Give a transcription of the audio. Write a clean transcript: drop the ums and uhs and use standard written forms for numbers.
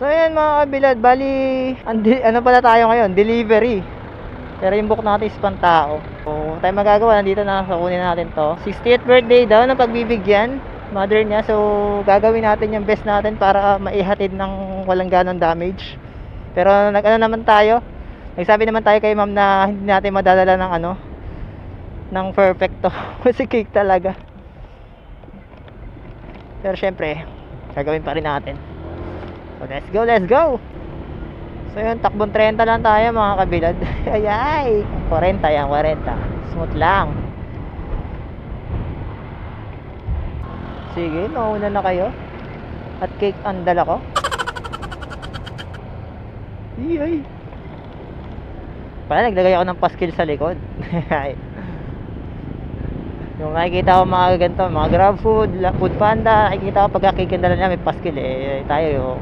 So ayan mga kabilad, bali ano pala tayo ngayon, delivery. Pero yung book natin is pantao. So tayo magagawa, nandito na, so kunin natin to. 60th birthday daw na pagbibigyan, mother niya. So gagawin natin yung best natin para maihatid ng walang ganong damage. Pero nag-ano naman tayo, nagsabi naman tayo kay ma'am na hindi natin madadala ng ano, ng perfecto. Kasi cake talaga. Pero syempre, gagawin pa rin natin. So let's go, let's go. So yun, takbong 30 lang tayo mga kabilad. Ayay, 40 yan, 40. Smooth lang. Sige, mauna na kayo. At cake ang dala ko. Iyay. Pala naglagay ako ng paskil sa likod. Yung makikita ko mga ganito, mga Grab Food, Food Panda, nakikita ko pagka cake ang dala niya may paskil eh. Tayo